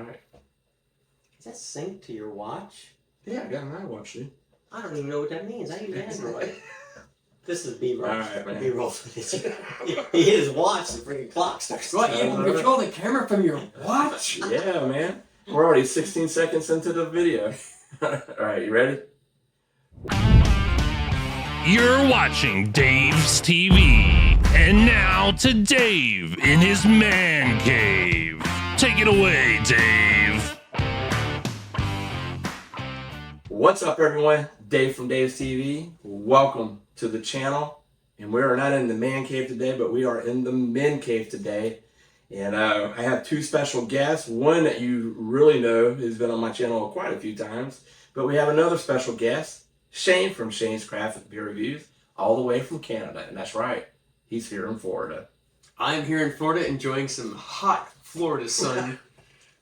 right. Is that synced to your watch? Yeah, I got an iWatch, dude. I don't even know what that means. I use Android. This is B-roll. All right, man. B-roll footage. He hit his watch, the freaking clock starts. What? You can control the camera from your watch? Yeah, man. We're already 16 seconds into the video. All right, you ready? You're watching Dave's TV. And now to Dave in his man cave. Take it away, Dave. What's up, everyone? Dave from Dave's TV. Welcome to the channel. And we are not in the man cave today, but we are in the men cave today. And I have two special guests. One that you really know has been on my channel quite a few times. But we have another special guest, Shane from Shane's Craft Beer Reviews, all the way from Canada. And that's right, he's here in Florida. I'm here in Florida enjoying some hot Florida sun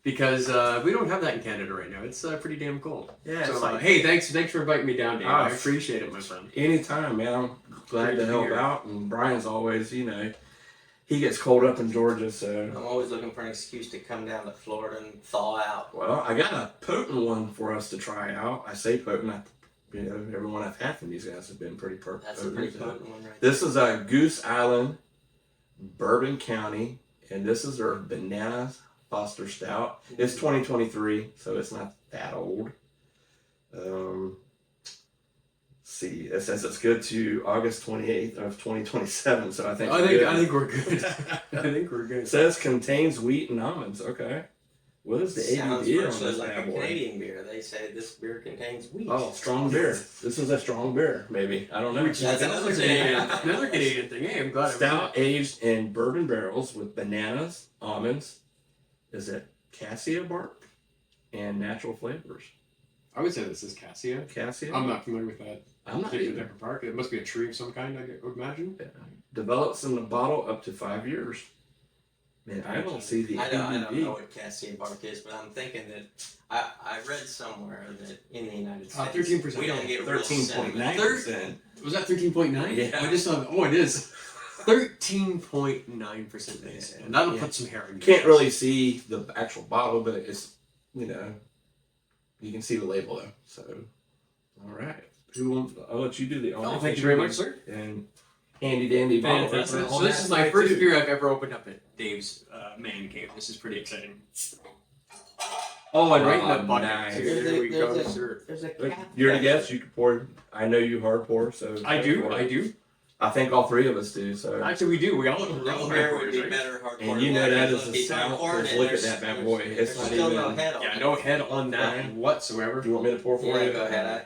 because we don't have that in Canada right now. It's pretty damn cold. Yeah. So, like, hey, thanks for inviting me down, Dave. I appreciate it, my friend. Anytime, man. I'm glad to help out. And Brian's always, you know, he gets cold up in Georgia, so. I'm always looking for an excuse to come down to Florida and thaw out. Well, I got a potent one for us to try out. I say potent. You know, everyone I've had from these guys have been pretty potent. That's a pretty potent one, right? This is a Goose Island, Bourbon County, and this is their Bananas Foster Stout. It's 2023, so it's not that old. Let's see, it says it's good to August 28th of 2027, so I think we're good. I think we're good. It says contains wheat and almonds. Okay. What is the ABV on this like bad a boy? Canadian beer. They say this beer contains wheat. Oh, strong beer. This is a strong beer, maybe. I don't know. That's another Canadian thing. Hey, I'm glad. Stout aged in bourbon barrels with bananas, almonds, is it cassia bark, and natural flavors. I would say this is cassia. Cassia? I'm not familiar with that. I'm not either. either. Bark. It must be a tree of some kind, I would imagine. Yeah. Develops in the bottle up to 5 years. Man, I don't see the I don't ABV. know what cassia bark is, but I'm thinking that I read somewhere that in the United States 13%. we don't get 13.9%. Was that 13.9? Yeah. I just saw. Oh, it is 13.9% base, and that'll put some hair in. Can't really see the actual bottle, but it's, you know, you can see the label though. So, all right. I'll let you do the honors. Oh, thank you very much, sir. And handy dandy bottle. Fantastic. So this is my first beer I've ever opened up at Dave's man cave. This is pretty exciting. Oh, and right in the bucket. Nice. There we go, sir. There's a cap. You're the guest. You can pour. I know you hard pour, so I do. I think all three of us do. So actually, we do. We all Real beer would be better hard and you know that is a stout. Look at that bad boy. It's not still even. no head on no head on that whatsoever. Do you want me to pour for you? Yeah, go ahead.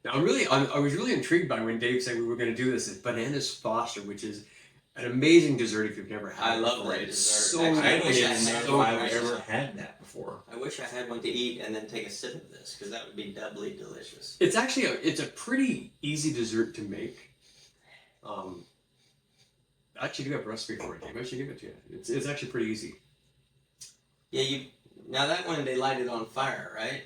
Now, I was really intrigued by when Dave said we were going to do this. It's Bananas Foster, which is an amazing dessert if you've never had it. I love that It's dessert. so I good. wish I I've had ever had that before. I wish I had one to eat and then take a sip of this, because that would be doubly delicious. It's actually it's a pretty easy dessert to make. I actually do have a recipe for it, Dave. I should give it to you. It's actually pretty easy. Yeah, now that one they light it on fire, right?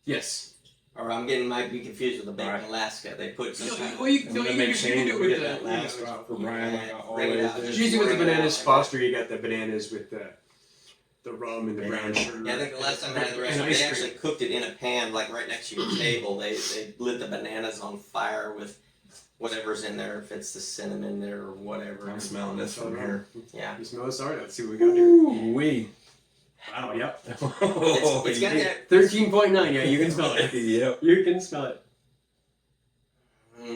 Yes. Or might be confused with the Bacon Alaska. They put some kind of... You can do it with the last drop for Brian. Usually with the Bananas Foster, you got the bananas with the rum and the brown sugar. Yeah, I think the last time I had the recipe, they actually cooked it in a pan, like right next to your table. They lit the bananas on fire with whatever's in there, if it's the cinnamon there or whatever. I'm smelling this from here. Yeah. You smell this? All right, let's see what we got here. Ooh-wee. Wow, yep. It's got that... 13.9, yeah, you can smell it. Yep. You can smell it.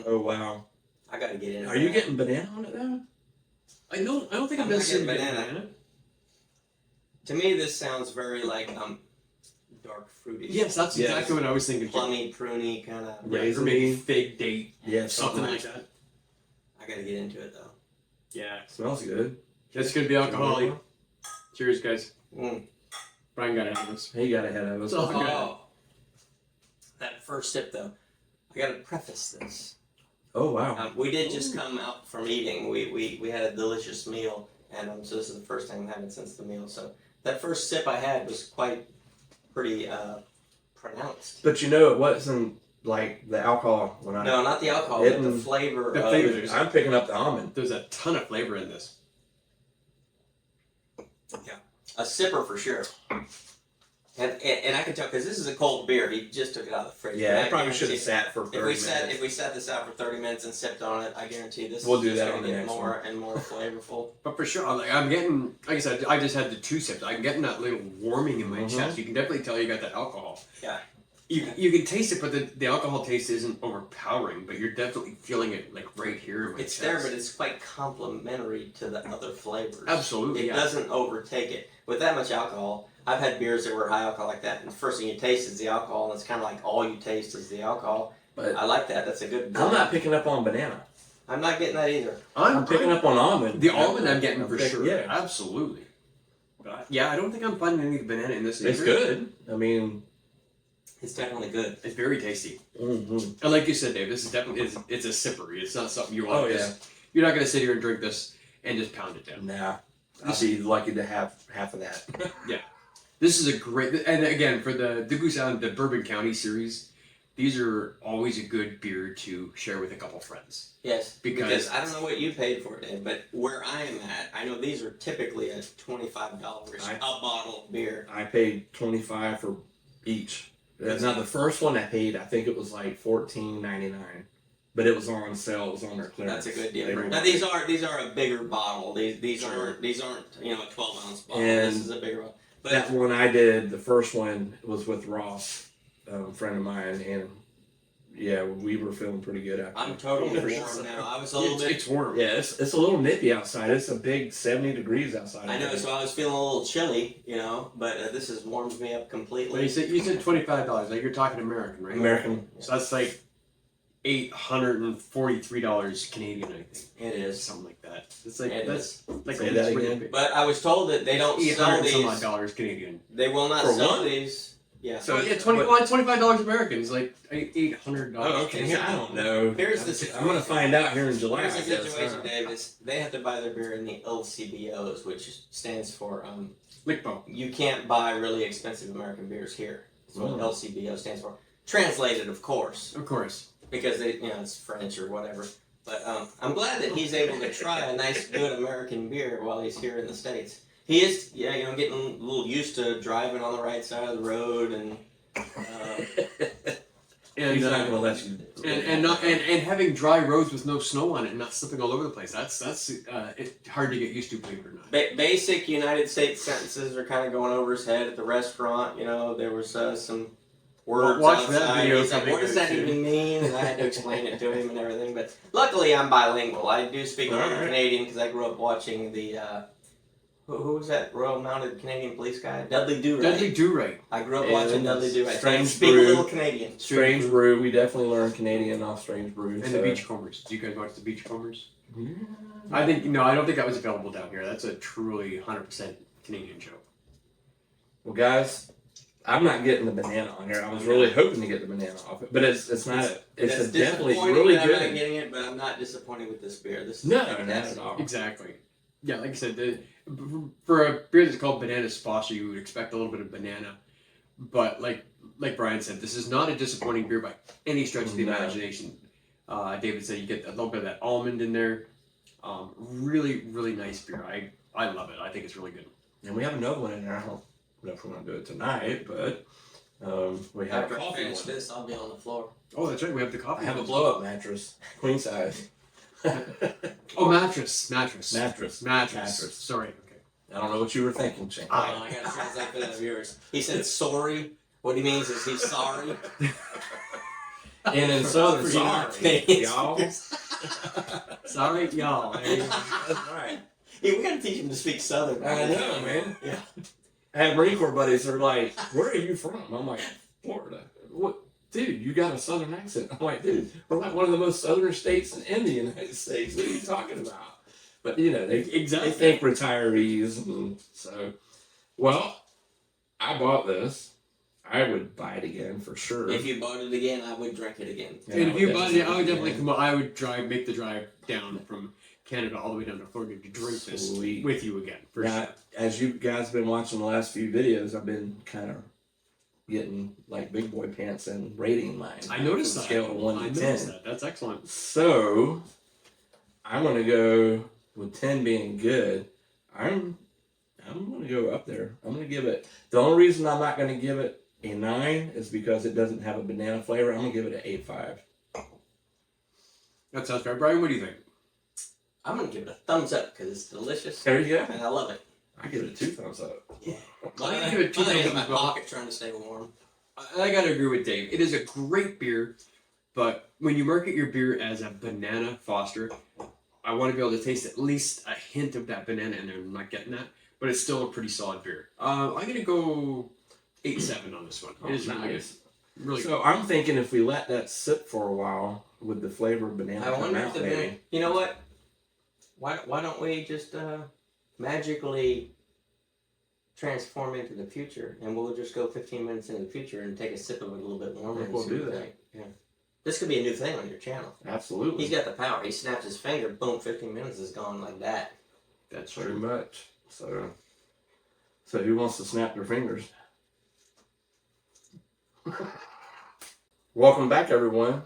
Oh, wow. I gotta get in. Are you getting banana on it, though? I don't think I'm necessarily getting banana. To me, this sounds very like dark fruity. Yes, that's exactly what I was thinking. Plummy, pruny, kind of. Yeah, or maybe fig date. Yeah, something like that. I gotta get into it, though. Yeah. Smells good. That's gonna be alcoholic. Cheers, guys. Brian got ahead of us. He got ahead of us. Oh, that first sip, though. I gotta preface this. Oh, wow. We did just come out from eating. We had a delicious meal, and so this is the first time I'm having since the meal. So that first sip I had was pretty pronounced. But you know, it wasn't like the alcohol when I... No, not the alcohol, but the flavor. I'm picking up the almond. There's a ton of flavor in this. Yeah. A sipper for sure. And I can tell because this is a cold beer. He just took it out of the fridge. Yeah, But it I probably should guarantee have sat for 30 if minutes. we sat this out for 30 minutes and sipped on it, I guarantee this We'll is do just that going on to the get next more one. and more flavorful. But for sure, I'm getting, like I said, I just had the 2 sips. I'm getting that little warming in my chest. You can definitely tell you got that alcohol. Yeah. You can taste it, but the alcohol taste isn't overpowering. But you're definitely feeling it like right here in my It's chest. there, but it's quite complementary to the other flavors. Absolutely, It yeah. doesn't overtake it. With that much alcohol, I've had beers that were high alcohol like that, and the first thing you taste is the alcohol, and it's kind of like all you taste is the alcohol. But I like that. That's a good. I'm not picking up on banana. I'm not getting that either. I'm picking up on almond. The almond I'm getting for sure. Yeah, Absolutely. But yeah, I don't think I'm finding any banana in this. it's either. good. I mean, It's definitely good. It's very tasty. mm-hmm. And like you said, Dave, this is definitely it's a sipper. It's not something you want. Oh, to yeah. just, you're not going to sit here and drink this and just pound it down. Nah, I'll be lucky to have half of that. This is a great, and again for the Goose Island, the Bourbon County series, these are always a good beer to share with a couple friends. Yes, Because- I don't know what you paid for it, Dave, but where I am at, I know these are typically at $25 a bottle of beer. I paid $25 for each. Now the first one I paid, I think it was like $14.99, but it was on sale. It was on their clearance. That's a good They deal. were- Now these are a bigger bottle. These Sure. aren't a 12-ounce bottle. And this is a bigger one. But That one I did, the first one was with Ross, a friend of mine, and yeah, we were feeling pretty good after. I'm totally For warm sure. now. I was a little bit. It's warm. Yeah, it's a little nippy outside. It's a big 70 degrees outside. I know, so I was feeling a little chilly, but this has warmed me up But completely. you said $25. Like you're talking American, right? American. So that's like $843 Canadian, I think. It is. Something like that. It's like It that's like Say that again. But I was told that they don't sell 800 some odd these. dollars Canadian. They will not For sell one? these. Yeah. So yeah, $25 American is like $800. Oh, okay. I don't know. Here's the I'm gonna find out here in July. Here's the I guess, situation, huh? Dave. Is they have to buy their beer in the LCBOs, which stands for Lickbo. you can't buy really expensive American beers here. That's what Mm. LCBO stands for. Translated, of course, Of course. because it's French or whatever. But I'm glad that he's able to try a nice, good American beer while he's here in the States. He is, getting a little used to driving on the right side of the road and. And He's not gonna let you. and having dry roads with no snow on it and not slipping all over the place. That's hard to get used to, believe it or not. Basic United States sentences are kind of going over his head at the restaurant. There was some words Watch that outside. video He's like, coming what does out that soon." even mean? And I had to explain it to him and everything. But luckily, I'm bilingual. I do speak a little Alright. Canadian because I grew up watching the. Who was that Royal Mounted Canadian Police guy? Dudley Do-Right. Dudley Do-Right. I grew up And watching Dudley Do-Right. So I Strange speak Brew. a little Canadian. Strange Brew. We definitely learned Canadian off Strange Brew. And so- the Beachcombers. Do you guys watch the Beachcombers? Yeah. I don't think that was available down here. That's a truly 100% Canadian show. Well, guys, I'm not getting the banana on here. I was really hoping to get the banana off it, but it's not. It's That's definitely disappointing really that I'm not good. getting it, but I'm not disappointed with this beer. This is No, not fantastic. at all. Exactly. Yeah, like I said, for a beer that's called Banana Foster, you would expect a little bit of banana. But like Brian said, this is not a disappointing beer by any stretch of the No. imagination. David said you get a little bit of that almond in there. Really, really nice beer. I love it. I think it's really good. And we have another one in there. I don't know if we're going to do it tonight, but we have After a I coffee finish one. this, I'll be on the floor. Oh, that's right. We have the I coffee. have a blow-up mattress, queen size. Oh, mattress. Mattress. Mattress. Sorry. Okay. I don't know what you were thinking, Shane. I gotta translate for the viewers. He said sorry. What he means is he's sorry. And in Southern, For sorry, you y'all. Sorry, y'all. That's right. Hey, we gotta teach him to speak Southern. I know, man. Yeah. I have Marine Corps buddies that are like, "Where are you from?" I'm like, "Florida." What, dude? You got a Southern accent. I'm like, dude, we're like one of the most Southern states in the United States. What are you talking about? But they think retirees, and so. Well, I bought this. I would buy it again for sure. If you bought it again, I would drink it again. Yeah, And if you bought it, I would definitely definitely come. I would make the drive down from Canada all the way down to Florida to drink this Sweet. with you again. For Now, sure. as you guys have been watching the last few videos, I've been kind of getting like big boy pants and rating mine. I noticed from that. Scale of 1 I to 10. noticed that. That's excellent. So I'm gonna go with 10 being good. I I'm gonna go up there. I'm gonna give it. The only reason I'm not gonna give it a 9 is because it doesn't have a banana flavor. I'm gonna give it an 8.5. That sounds fair. Brian, what do you think? I'm gonna give it a thumbs up because it's delicious There you go. and I love it. I give it a 2 thumbs up. Yeah. I give it 2 Mine thumbs in my as well. pocket trying to stay warm. I gotta agree with Dave. It is a great beer, but when you market your beer as a banana Foster, I want to be able to taste at least a hint of that banana in there. I'm not getting that, but it's still a pretty solid beer. I'm gonna go 8.7 on this one. It is really good. Really So I'm thinking if we let that sit for a while, would the flavor of banana I come wonder if out the maybe? you know what? Why don't we just magically transform into the future and we'll just go 15 minutes into the future and take a sip of it a little bit warmer and We'll see do what we that. think. Yeah. This could be a new thing on your channel. Absolutely. He's got the power. He snaps his finger, boom, 15 minutes is gone like that. That's Pretty true. much. So who wants to snap their fingers? Welcome back, everyone.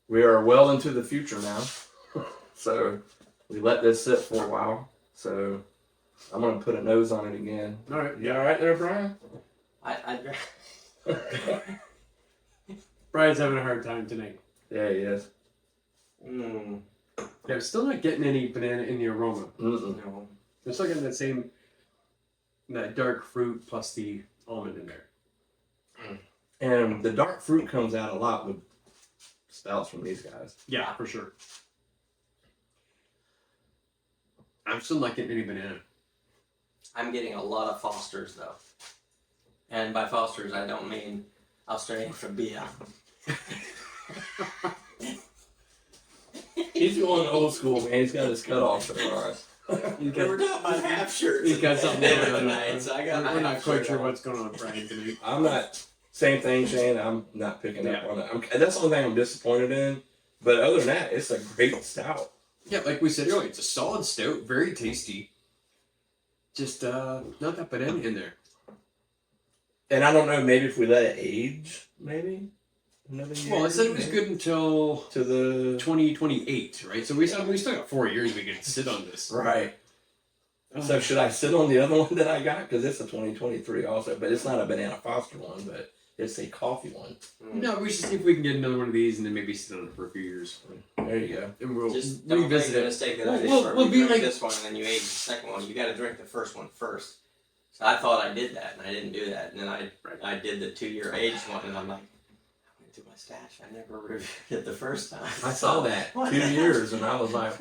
We are well into the future now. So we let this sit for a while. So I'm gonna put a nose on it again. All right. You all right there, Brian? I Brian's having a hard time tonight. Yeah, he is. mm, Yeah, I'm still not getting any banana in the aroma. Mm-mm. no. I'm still getting that dark fruit plus the almond in there. And the dark fruit comes out a lot with stouts from these guys. Yeah, for sure. I'm still not getting any banana. I'm getting a lot of Fosters though. And by Fosters I don't mean Australian from beer. He's going old school, man. He's got his cutoff shirt on. We're talking about half shirts. He's got something going on tonight, so I got We're my not half quite shirt sure on. what's going on with Brian tonight. I'm not. Same thing, Shane. I'm not picking up Yeah. on it. That's the only thing I'm disappointed in. But other than that, it's a great stout. Yeah, like we said earlier, it's a solid stout, very tasty. Just not that banana in there. And I don't know, maybe if we let it age, maybe another year. Well, it said it was good until to the 2028, right? So we still got 4 years we could sit on this. right. So should I sit on the other one that I got? Because it's a 2023 also, but it's not a Banana Foster one, but it's a coffee one. No, we should see if we can get another one of these and then maybe sit on it for a few years. There you go. And we'll Just don't make revisit the it. mistake that Well, I did. we'll- where we'll we be drink like- this one and then you age the second one. You got to drink the first one first. So I thought I did that and I didn't do that. And then I did the 2-year age one and I'm like, I went through my stash. I never reviewed it the first time. I saw that 2 years, and I was like,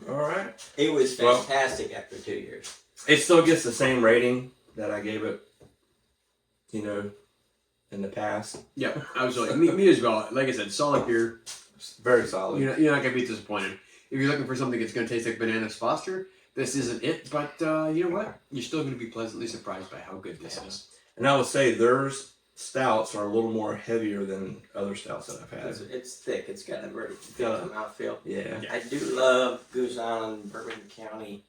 all right. It was Well- fantastic after 2 years. It still gets the same rating that I gave it, in the past. Yeah, absolutely. Me as well. Like I said, solid beer. Very solid. You're not gonna be disappointed. If you're looking for something that's gonna taste like Banana's Foster, this isn't it. But you know what? You're still gonna be pleasantly surprised by how good this is. And I would say theirs stouts are a little more heavier than other stouts that I've had. It's thick. It's got a very Yeah. thick mouthfeel. Yeah. I do love Goose Island, Bourbon County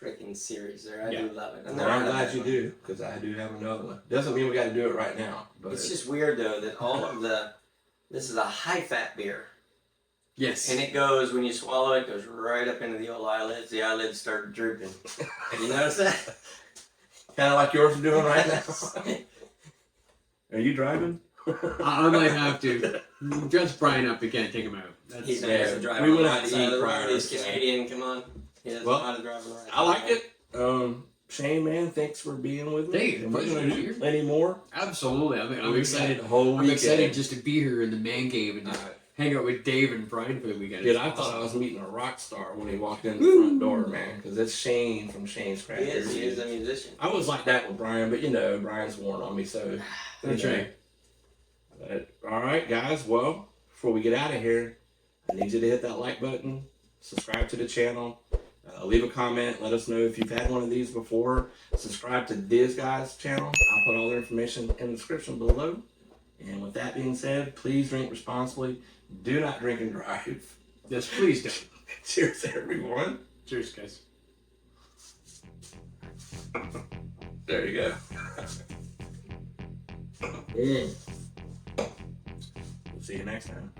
freaking series there. I Yeah. do love it. And they're I'm not glad bad you one. do, because I do have another one. Doesn't mean we got to do it right now, but It's just weird though that all of this is a high fat beer. Yes. And it goes, when you swallow it, goes right up into the old eyelids. The eyelids start drooping. You notice that? kind of like yours are doing right now. Are you driving? I might have to dress Brian up. We can't take him out. That's, He's not Yeah, used to drive we on the went right out to side of the eat road. prior, He's so- Canadian, come on. He doesn't Well, know how to drive on the right I like it. Shane, man, thanks for being with me. Hey, Am I pleasure gonna to be do here. any more? absolutely. I'm We excited. got the whole I'm weekend. excited just to be here in the man cave and just hang out with Dave and Brian for the weekend. Dude, It's I thought I awesome. was meeting a rock star when he walked in the front door, man, because it's Shane from Shane's Craft He is Beer. a musician. I was like that with Brian, but Brian's worn on me, so. That's you know. right. But, all right, guys. Well, before we get out of here, I need you to hit that like button, subscribe to the channel, leave a comment, let us know if you've had one of these before. Subscribe to this guy's channel. I'll put all their information in the description below. And with that being said, please drink responsibly. Do not drink and drive. Yes, please do. Cheers, everyone. Cheers, guys. There you go. We'll see you next time.